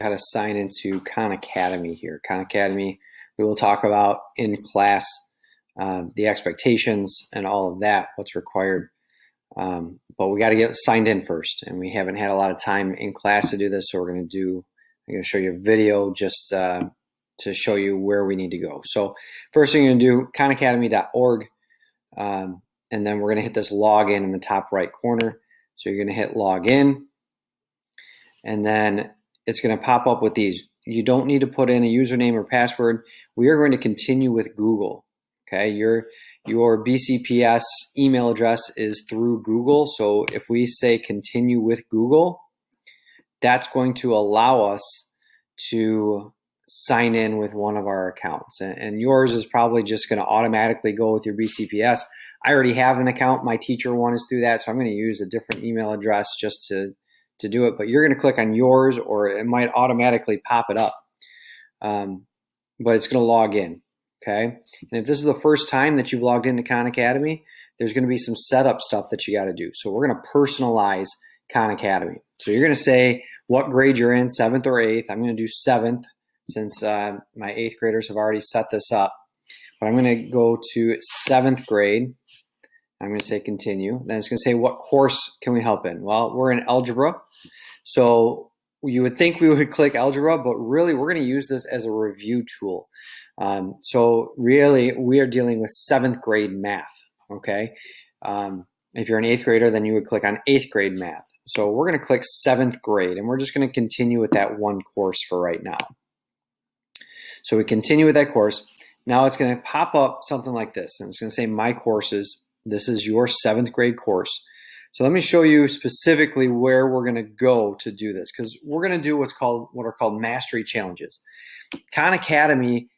how to sign into Khan Academy here. Khan Academy, we will talk about in class, the expectations and all of that, what's required. But we got to get signed in first, and we haven't had a lot of time in class to do this, so I'm going to show you a video just to show you where we need to go. So first thing you're going to do, khanacademy.org, and then we're going to hit this login in the top right corner. So you're going to hit login, and then it's going to pop up with these. You don't need to put in a username or password. We are going to continue with Google. Okay, your BCPS email address is through Google. So if we say continue with Google, that's going to allow us to sign in with one of our accounts. And yours is probably just going to automatically go with your BCPS. I already have an account. My teacher one is through that, so I'm going to use a different email address just to do it. But you're going to click on yours, or it might automatically pop it up. But it's going to log in. Okay, and if this is the first time that you've logged into Khan Academy, there's going to be some setup stuff that you got to do. So we're going to personalize Khan Academy. So you're going to say what grade you're in, 7th or 8th. I'm going to do 7th since my 8th graders have already set this up. But I'm going to go to 7th grade. I'm going to say continue. Then it's going to say what course can we help in? Well, we're in algebra. So you would think we would click algebra, but really we're going to use this as a review tool. So really we are dealing with 7th grade math. Okay. If you're an 8th grader, then you would click on 8th grade math. So we're going to click 7th grade, and we're just going to continue with that one course for right now. So we continue with that course. Now it's going to pop up something like this, and it's going to say my courses. This is your 7th grade course. So let me show you specifically where we're going to go to do this, because we're going to do what are called mastery challenges. Khan Academy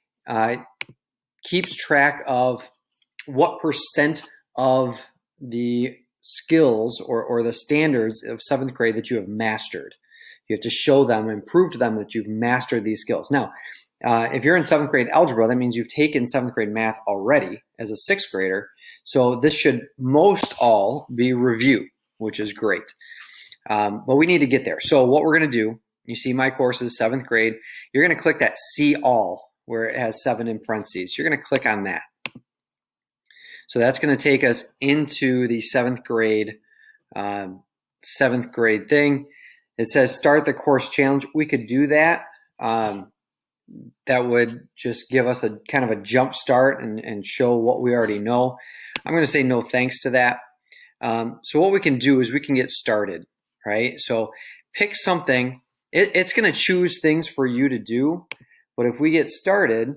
keeps track of what percent of the skills or the standards of 7th grade that you have mastered. You have to show them and prove to them that you've mastered these skills. Now, if you're in 7th grade algebra, that means you've taken 7th grade math already as a 6th grader. So this should most all be review, which is great. But we need to get there. So what we're going to do, you see my courses, 7th grade. You're going to click that See All, where it has 7 in parentheses. You're going to click on that. So that's going to take us into the 7th grade thing. It says start the course challenge. We could do that. That would just give us a kind of a jump start and show what we already know. I'm going to say no thanks to that. So what we can do is we can get started, right? So pick something. It's going to choose things for you to do, but if we get started,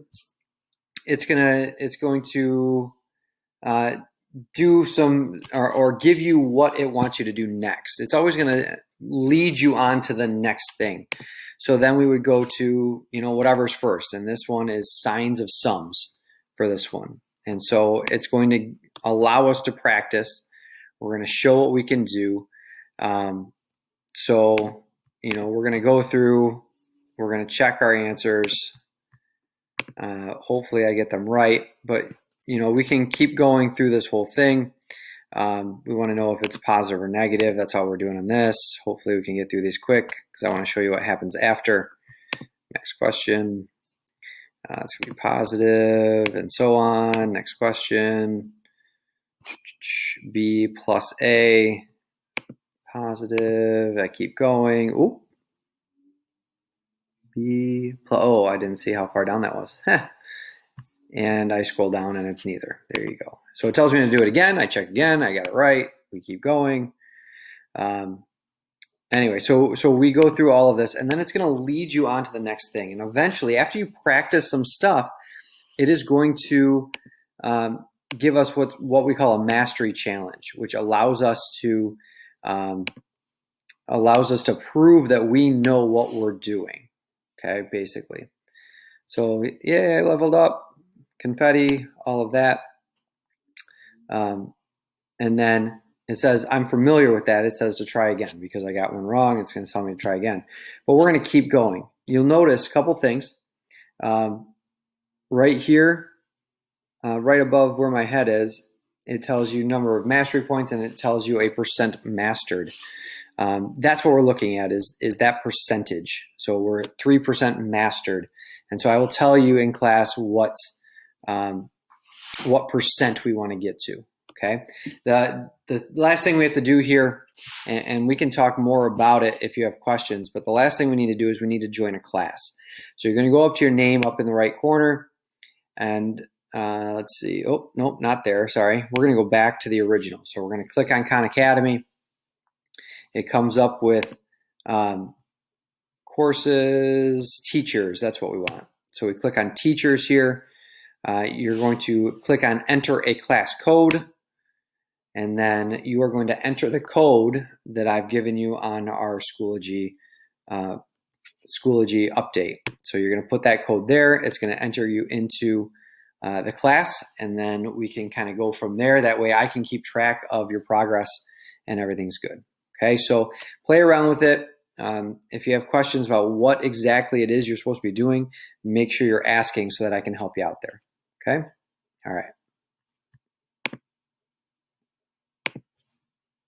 it's going to do some or give you what it wants you to do next. It's always going to lead you on to the next thing. So then we would go to, whatever's first. And this one is signs of sums for this one. And so it's going to allow us to practice. We're going to show what we can do. So, we're going to go through, we're going to check our answers. Hopefully I get them right, but we can keep going through this whole thing. We want to know if it's positive or negative. That's all we're doing on this. Hopefully we can get through these quick, because I want to show you what happens after. Next question. It's going to be positive and so on. Next question. B plus A. Positive. I keep going. Ooh. B plus, oh, I didn't see how far down that was. And I scroll down and it's neither. There you go. So it tells me to do it again. I check again. I got it right. We keep going. Anyway, so we go through all of this, and then it's going to lead you on to the next thing. And eventually, after you practice some stuff, it is going to give us what we call a mastery challenge, which allows us to prove that we know what we're doing. Okay, basically. So yeah, I leveled up. Confetti, all of that. And then it says, I'm familiar with that. It says to try again because I got one wrong. It's going to tell me to try again. But we're going to keep going. You'll notice a couple things. Right here, right above where my head is, it tells you number of mastery points and it tells you a percent mastered. That's what we're looking at is that percentage. So we're 3% mastered. And so I will tell you in class what percent we want to get to. Okay. The last thing we have to do here, and we can talk more about it if you have questions, but the last thing we need to do is we need to join a class. So you're going to go up to your name up in the right corner, and let's see. Oh, nope, not there. Sorry. We're going to go back to the original. So we're going to click on Khan Academy. It comes up with courses, teachers. That's what we want. So we click on teachers here. You're going to click on enter a class code, and then you are going to enter the code that I've given you on our Schoology update. So you're going to put that code there. It's going to enter you into the class, and then we can kind of go from there. That way I can keep track of your progress and everything's good. Okay, so play around with it. If you have questions about what exactly it is you're supposed to be doing, make sure you're asking so that I can help you out there. Okay? All right.